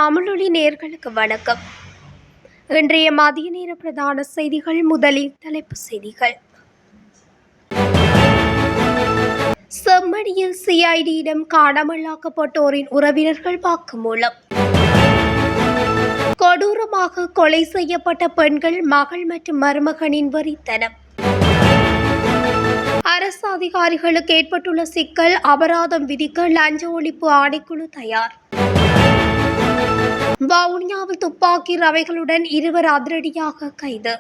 தமிழொலி நேயர்களுக்கு வணக்கம். இன்றைய மதிய நேர பிரதான செய்திகள். முதலில் தலைப்புச் செய்திகள். செம்மணியில் சிஐடியிடம் காணாமலாக்கப்பட்டோரின் உறவினர்கள் வாக்குமூலம். கொடூரமாக கொலை செய்யப்பட்ட பெண்கள், மகள் மற்றும் மருமகனின் வெறித்தனம். அரசு அதிகாரிகளுக்கு ஏற்பட்டுள்ள சிக்கல், அபராதம் விதிக்க லஞ்ச ஒழிப்பு ஆணைக்குழு தயார். வவுனியாவில் துப்பாக்கி ரவைகளுடன் இருவர் அதிரடியாக கைது.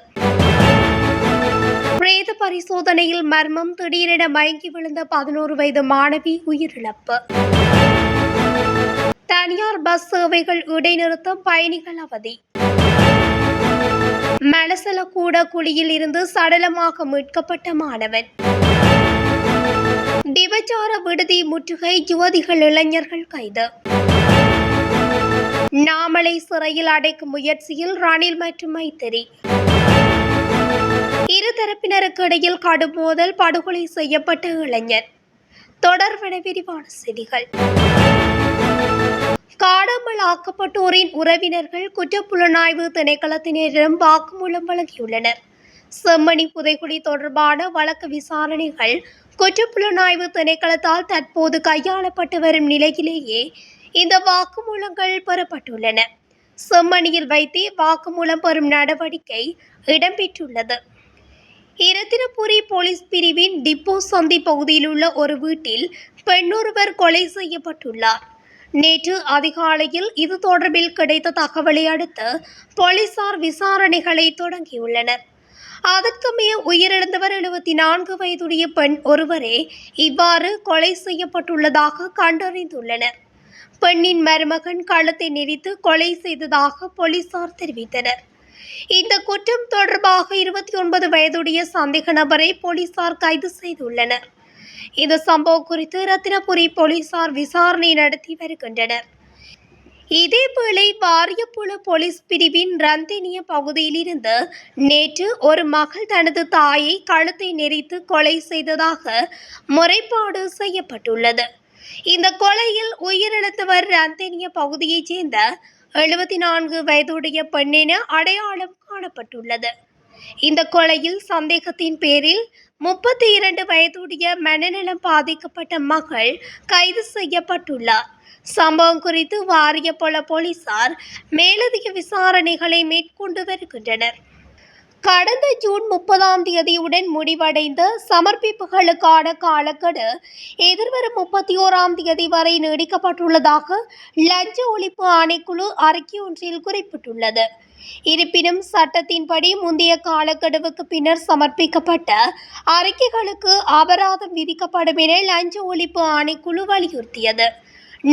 பிரேத பரிசோதனையில் மர்மம், திடீரென மயங்கி விழுந்த 11 வயது மாணவி உயிரிழப்பு. தனியார் பஸ் சேவைகள் இடைநிறுத்தம், பயணிகள் அவதி. மலசலக்கூட குழியில் இருந்து சடலமாக மீட்கப்பட்ட மாணவன். விபச்சார விடுதி முற்றுகை, யுவதிகள் இளைஞர்கள் கைது. நாமலை சிறையில் அடைக்கும் முயற்சியில் ரணில் மற்றும் மைத்திரி. இருதரப்பினருக்கு இடையில் கடும் மோதல், படுகொலை செய்யப்பட்ட இளைஞர். தொடர்பான விரிவான செய்திகள். காணாமல் ஆக்கப்பட்டோரின் உறவினர்கள் குற்றப்புலனாய்வு திணைக்களத்தினரிடம் வாக்குமூலம் வழங்கியுள்ளனர். செம்மணி புதைகுழி தொடர்பான வழக்கு விசாரணைகள் குற்றப்புலனாய்வு திணைக்களத்தால் தற்போது கையாளப்பட்டு வரும் நிலையிலேயே இந்த வாக்குமூலங்கள் பெறப்பட்டுள்ளன. செம்மணியில் வைத்து வாக்குமூலம் பெறும் நடவடிக்கை இடம்பெற்றுள்ளது. இரத்தினபுரி போலீஸ் பிரிவின் டிப்போ சந்தி பகுதியில் உள்ள ஒரு வீட்டில் பெண்ணொருவர் கொலை செய்யப்பட்டுள்ளார். நேற்று அதிகாலையில் இது தொடர்பில் கிடைத்த தகவலை அடுத்து போலீசார் விசாரணைகளை தொடங்கியுள்ளனர். அதற்கமைய உயிரிழந்தவர் 74 வயதுடைய பெண் ஒருவரே இவ்வாறு கொலை செய்யப்பட்டுள்ளதாக கண்டறிந்துள்ளனர். பெண்ணின் மருமகன் கழுத்தை நெரித்து கொலை செய்ததாக போலீசார் தெரிவித்தனர். இந்த குற்றம் தொடர்பாக 29 வயதுடைய சந்தேக நபரை போலீசார் கைது செய்துள்ளனர். இந்த சம்பவம் குறித்து இரத்தினபுரி போலீசார் விசாரணை நடத்தி வருகின்றனர். இதேவேளை வாரியப்புல போலீஸ் பிரிவின் ரந்தினிய பகுதியில் இருந்து நேற்று ஒரு மகள் தனது தாயை கழுத்தை நெரித்து கொலை செய்ததாக முறைப்பாடு செய்யப்பட்டுள்ளது. இந்த கொலையில் உயிரிழந்தவர் ரந்தினிய பகுதியைச் சேர்ந்த 74 வயதுடைய பெண் என அடையாளம் காணப்பட்டுள்ளது. இந்த கொலையில் சந்தேகத்தின் பேரில் 32 வயதுடைய மனநலம் பாதிக்கப்பட்ட மகள் கைது செய்யப்பட்டுள்ளார். சம்பவம் குறித்து வாரியப்பொல போலீசார் மேலதிக விசாரணைகளை மேற்கொண்டு வருகின்றனர். கடந்த ஜூன் 30ஆம் தேதியுடன் முடிவடைந்த சமர்ப்பிப்புகளுக்கான காலக்கெடு எதிர்வரும் 31ஆம் தேதி வரை நீடிக்கப்பட்டுள்ளதாக லஞ்ச ஒழிப்பு ஆணைக்குழு அறிக்கை ஒன்றில் குறிப்பிட்டுள்ளது. இருப்பினும் சட்டத்தின்படி முந்தைய காலக்கெடுவுக்கு பின்னர் சமர்ப்பிக்கப்பட்ட அறிக்கைகளுக்கு அபராதம் விதிக்கப்படும் என லஞ்ச ஒழிப்பு ஆணைக்குழு வலியுறுத்தியது.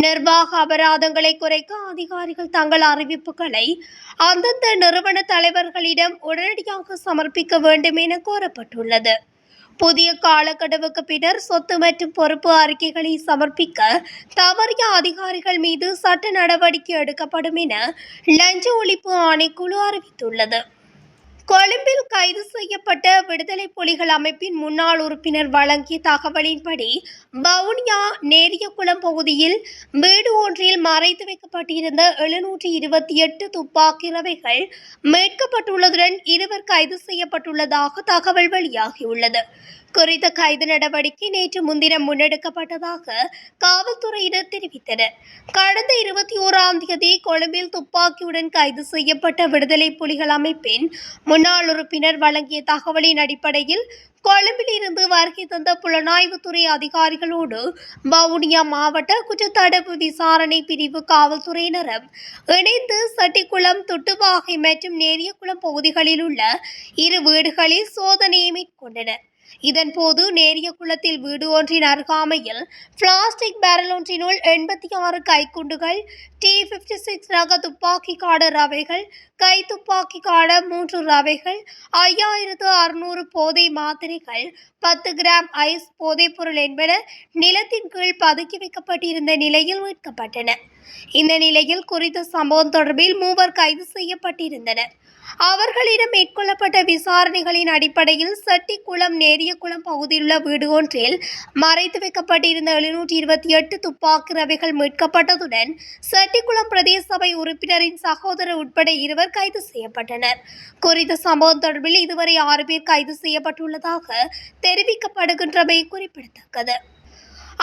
நிர்வாக அபராதங்களை குறைக்க அதிகாரிகள் தங்கள் அறிவிப்புகளை அந்தந்த நிறுவன தலைவர்களிடம் உடனடியாக சமர்ப்பிக்க வேண்டும் என கோரப்பட்டுள்ளது. புதிய காலக்கெடுவுக்கு பின்னர் சொத்து மற்றும் பொறுப்பு அறிக்கைகளை சமர்ப்பிக்க தவறிய அதிகாரிகள் மீது சட்ட நடவடிக்கை எடுக்கப்படும் என லஞ்ச ஒழிப்பு ஆணைக்குழு அறிவித்துள்ளது. கொழும்பில் கைது செய்யப்பட்ட விடுதலை புலிகள் அமைப்பின் முன்னாள் உறுப்பினர் வழங்கிய தகவலின்படி வவுனியா நேரியகுளம் பகுதியில் வீடு ஒன்றில் மறைத்து வைக்கப்பட்டிருந்த 728 துப்பாக்கி ரவைகள் மீட்கப்பட்டுள்ளதுடன் இருவர் கைது செய்யப்பட்டுள்ளதாக தகவல் வெளியாகியுள்ளது. குறித்த கைது நடவடிக்கை நேற்று முன்தினம் முன்னெடுக்கப்பட்டதாக காவல்துறையினர் தெரிவித்தனர். கடந்த 21ஆம் தேதி கொழும்பில் துப்பாக்கியுடன் கைது செய்யப்பட்ட விடுதலை புலிகள் அமைப்பின் முன்னாள் உறுப்பினர் வழங்கிய தகவலின் அடிப்படையில் கொழும்பில் இருந்து வருகை தந்த புலனாய்வுத்துறை அதிகாரிகளோடு வவுனியா மாவட்ட குற்றத்தடுப்பு விசாரணை பிரிவு காவல்துறையினரும் இணைந்து செட்டிக்குளம், துட்டுவாகை மற்றும் நேரியகுளம் பகுதிகளில் உள்ள 2 வீடுகளில் சோதனையை மேற்கொண்டனர். இதன்போது நேரியகுளத்தில் வீடு ஒன்றின் அருகாமையில் பிளாஸ்டிக் பேரல் ஒன்றினுள் 86 கைக்குண்டுகள், T56 ரக துப்பாக்கி காட ரவைகள், கை துப்பாக்கி காட 3 ரவைகள், 5600 போதை மாத்திரைகள், 10 கிராம் ஐஸ் போதைப்பொருள் என்பன நிலத்தின் கீழ் பதுக்கி வைக்கப்பட்டிருந்த நிலையில் மீட்கப்பட்டன. இந்த நிலையில் குறித்த சம்பவம் தொடர்பில் 3 கைது செய்யப்பட்டிருந்தனர். அவர்களிடம் மேற்கொள்ளப்பட்ட விசாரணைகளின் அடிப்படையில் செட்டிக்குளம் நேரியகுளம் பகுதியில் உள்ள வீடு ஒன்றில் மறைத்து வைக்கப்பட்டிருந்த 728 துப்பாக்கி ரவைகள் மீட்கப்பட்டதுடன் செட்டிக்குளம் பிரதேச சபை உறுப்பினரின் சகோதரர் உட்பட 2 கைது செய்யப்பட்டனர். குறித்த சம்பவம் தொடர்பில் இதுவரை 6 பேர் கைது செய்யப்பட்டுள்ளதாக தெரிவிக்கப்படுகின்றமை குறிப்பிடத்தக்கது.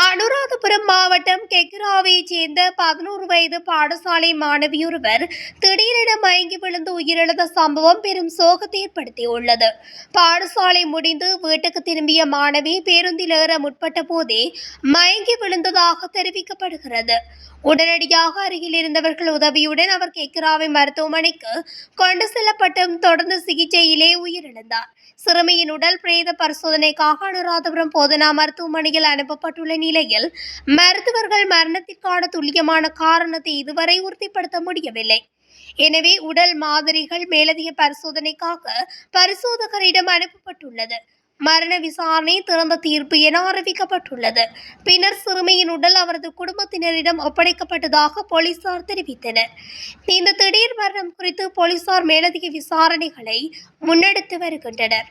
அனுராதபுரம் மாவட்டம் கெக்கிராவைச் சேர்ந்த 11 வயது பாடசாலை மாணவியொருவர் திடீரென மயங்கி விழுந்து உயிரிழந்த சம்பவம் பெரும் சோகத்தை ஏற்படுத்தியுள்ளது. பாடசாலை முடிந்து வீட்டுக்கு திரும்பிய மாணவி பேருந்தில் ஏற முற்பட்ட போதே மயங்கி விழுந்ததாக தெரிவிக்கப்படுகிறது. உடனடியாக அருகில் இருந்தவர்கள் உதவியுடன் அவர் கெக்கிராவை மருத்துவமனைக்கு கொண்டு செல்லப்பட்டும் தொடர்ந்து சிகிச்சையிலே உயிரிழந்தார். சிறுமியின் உடல் பிரேத பரிசோதனைக்காக அனுராதபுரம் போதனா மருத்துவமனையில் அனுப்பப்பட்டுள்ள நிலையில் மருத்துவர்கள் மரணத்திற்கான துல்லியமான காரணத்தை இதுவரை உறுதிப்படுத்த முடியவில்லை. எனவே உடல் மாதிரிகள் மேலதிக பரிசோதனைக்காக பரிசோதகரிடம் அனுப்பப்பட்டுள்ளது. மரண விசாரணை திறந்த தீர்ப்பு என அறிவிக்கப்பட்டுள்ளது. பின்னர் சிறுமியின் உடல் அவரது குடும்பத்தினரிடம் ஒப்படைக்கப்பட்டதாக போலீசார் தெரிவித்தனர். இந்த திடீர் மரணம் குறித்து போலீசார் மேலதிக விசாரணைகளை முன்னெடுத்து வருகின்றனர்.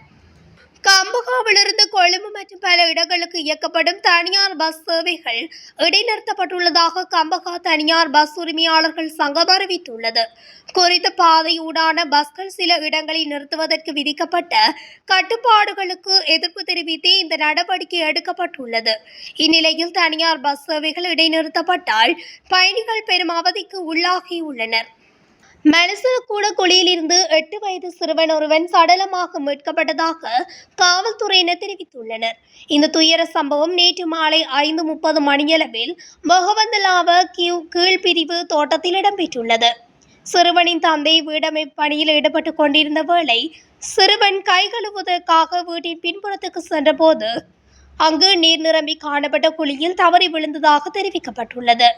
கம்பகாவிலிருந்து கொழும்பு மற்றும் பல இடங்களுக்கு இயக்கப்படும் தனியார் பஸ் சேவைகள் இடைநிறுத்தப்பட்டுள்ளதாக கம்பகா தனியார் பஸ் உரிமையாளர்கள் சங்கம் அறிவித்துள்ளது. குறித்த பாதையூடான பஸ்கள் சில இடங்களில் நிறுத்துவதற்கு விதிக்கப்பட்ட கட்டுப்பாடுகளுக்கு எதிர்ப்பு தெரிவித்தே இந்த நடவடிக்கை எடுக்கப்பட்டுள்ளது. இந்நிலையில் தனியார் பஸ் சேவைகள் இடைநிறுத்தப்பட்டால் பயணிகள் பெரும் அவதிக்கு உள்ளாகியுள்ளனர். மலசலக்கூட குழியிலிருந்து 8 வயது சிறுவன் ஒருவன் சடலமாக மீட்கப்பட்டதாக காவல்துறையினர் தெரிவித்துள்ளனர். இந்த துயர சம்பவம் நேற்று மாலை 5:30 மணியளவில் மொஹவந்தலாவ கீழ்பிரிவு தோட்டத்தில் இடம்பெற்றுள்ளது. சிறுவனின் தந்தை வீடமைப்பு பணியில் ஈடுபட்டுக் கொண்டிருந்த வேளை சிறுவன் கை கழுவுவதற்காக வீட்டின் பின்புறத்துக்கு சென்றபோது அங்கு நீர் நிரம்பி காணப்பட்ட குழியில் தவறி விழுந்ததாக தெரிவிக்கப்பட்டுள்ளது.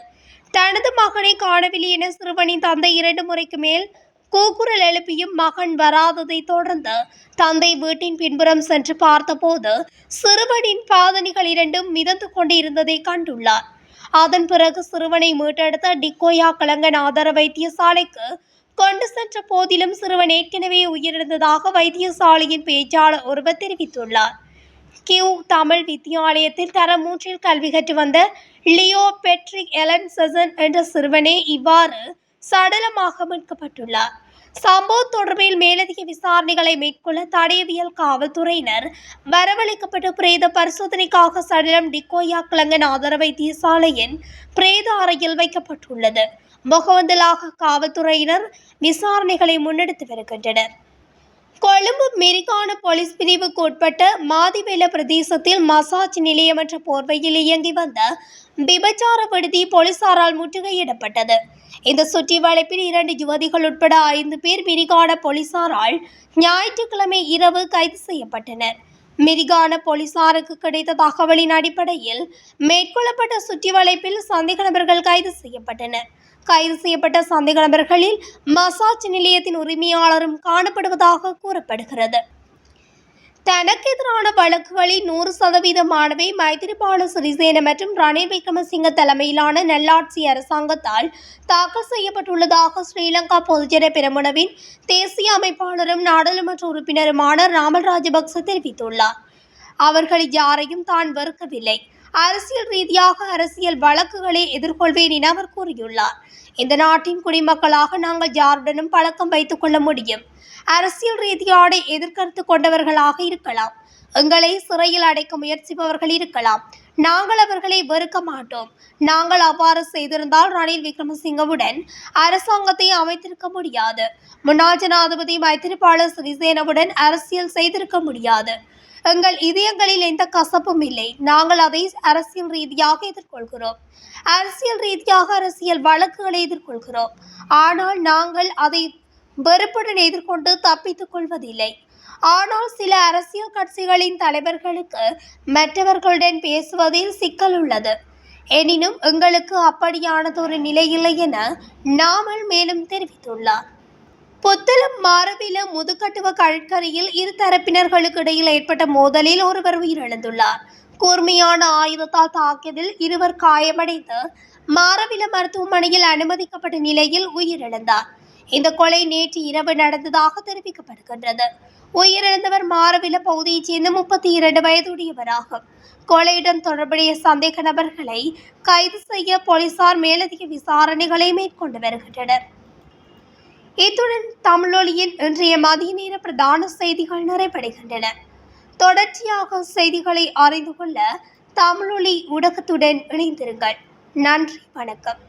தனது மகனை காணவில்லை என சிறுவனின் தந்தை 2 முறைக்கு மேல் கூக்குரல் எழுப்பியும் மகன் வராததை தொடர்ந்து தந்தை வீட்டின் பின்புறம் சென்று பார்த்தபோது சிறுவனின் பாதணிகள் 2 மிதந்து கொண்டிருந்ததை கண்டுள்ளார். அதன் பிறகு சிறுவனை மீட்டெடுத்த டிக்கோயா கலங்கன் ஆதார வைத்தியசாலைக்கு கொண்டு சென்ற போதிலும் சிறுவன் ஏற்கனவே உயிரிழந்ததாக வைத்தியசாலையின் பேச்சாளர் ஒருவர் தெரிவித்துள்ளார். கியூ தமிழ் வித்தியாலயத்தில் தரம் 3 கல்வி கற்று வந்த லியோ பெட்ரிக் எலன் செசன் என்ற சிறுவனே இவ்வாறு சடலமாக மீட்கப்பட்டுள்ளார். சம்பவம் தொடர்பில் மேலதிக விசாரணைகளை மேற்கொள்ள தடயவியல் காவல்துறையினர் வரவழைக்கப்பட்ட பிரேத பரிசோதனைக்காக சடலம் டிக்கோயா கிளங்கன் ஆதார வைத்தியசாலையின் பிரேத அறையில் வைக்கப்பட்டுள்ளது. மொஹவந்தலாக காவல்துறையினர் விசாரணைகளை முன்னெடுத்து வருகின்றனர். கொழும்பு மிரிகான போலீஸ் பிரிவுக்கு உட்பட்ட மாதிவெல பிரதேசத்தில் மசாஜ் நிலையம் என்ற போர்வையில் இயங்கி வந்த விபச்சார விடுதி போலீசாரால் முற்றுகையிடப்பட்டது. இந்த சுற்றி வளைப்பில் 2 யுவதிகள் உட்பட 5 பேர் மிரிகான போலீசாரால் ஞாயிற்றுக்கிழமை இரவு கைது செய்யப்பட்டனர். மிரிகான போலீசாருக்கு கிடைத்த தகவலின் அடிப்படையில் மேற்கொள்ளப்பட்ட சுற்றி வளைப்பில் சந்தேக நபர்கள் கைது செய்யப்பட்டனர். கைது செய்யப்பட்ட சந்தேக நபர்களில் மசாஜ் நிலையத்தின் உரிமையாளரும் காணப்படுவதாக கூறப்படுகிறது. தனக்கு எதிரான வழக்குகளில் 100%மானவை மைத்திரிபால சிறிசேன மற்றும் ரணில் விக்ரமசிங்க தலைமையிலான நல்லாட்சி அரசாங்கத்தால் தாக்கல் செய்யப்பட்டுள்ளதாக ஸ்ரீலங்கா பொதுஜன பெரமுனவின் தேசிய அமைப்பாளரும் நாடாளுமன்ற உறுப்பினருமான ராமல் ராஜபக்ச தெரிவித்துள்ளார். அவர்கள் யாரையும் தான் வெறுக்கவில்லை, அரசியல் ரீதியாக அரசியல் வழக்குகளை எதிர்கொள்வேன் என அவர் கூறியுள்ளார். இந்த நாட்டின் குடிமக்களாக நாங்கள் யாருடனும் பழக்கம் வைத்துக் கொள்ள முடியும். அரசியல் ரீதியான எதிர்கருத்து கொண்டவர்களாக இருக்கலாம், எங்களை சிறையில் அடைக்க முயற்சிப்பவர்கள் இருக்கலாம், நாங்கள் அவர்களை வெறுக்க மாட்டோம். நாங்கள் அவ்வாறு செய்திருந்தால் ரணில் விக்ரமசிங்கவுடன் அரசாங்கத்தை அமைத்திருக்க முடியாது, முன்னாள் ஜனாதிபதி மைத்திரிபால சிறிசேனவுடன் அரசியல் செய்திருக்க முடியாது. எங்கள் இதயங்களில் எந்த கசப்பும் இல்லை. நாங்கள் அதை அரசியல் ரீதியாக எதிர்கொள்கிறோம், அரசியல் ரீதியாக அரசியல் வழக்குகளை எதிர்கொள்கிறோம். ஆனால் நாங்கள் அதை வெறுப்புடன் எதிர்கொண்டு தப்பித்துக் கொள்வதில்லை. ஆனால் சில அரசியல் கட்சிகளின் தலைவர்களுக்கு மற்றவர்களுடன் பேசுவதில் சிக்கல் உள்ளது. எனினும் எங்களுக்கு அப்படியானதொரு நிலை இல்லை என நாமல் மேலும் தெரிவித்துள்ளார். புத்தளம் மாரவில முதுகட்டுவ கடற்கரையில் இரு தரப்பினர்களுக்கு இடையில் ஏற்பட்ட மோதலில் ஒருவர் உயிரிழந்துள்ளார். கூர்மையான ஆயுதத்தால் தாக்கியதில் 2 காயமடைந்து மாரவில மருத்துவமனையில் அனுமதிக்கப்பட்ட நிலையில் உயிரிழந்தார். இந்த கொலை நேற்று இரவு நடந்ததாக தெரிவிக்கப்படுகின்றது. உயிரிழந்தவர் மாரவில பகுதியைச் சேர்ந்த 32 வயதுடையவராகும். கொலையுடன் தொடர்புடைய சந்தேக நபர்களை கைது செய்ய போலீசார் மேலதிக விசாரணைகளை மேற்கொண்டு வருகின்றனர். இத்துடன் தமிழொலியின் இன்றைய மதிய நேர பிரதான செய்திகள் நிறைவடைகின்றன. தொடர்ச்சியாக செய்திகளை அறிந்து கொள்ள தமிழொலி ஊடகத்துடன் இணைந்திருங்கள். நன்றி, வணக்கம்.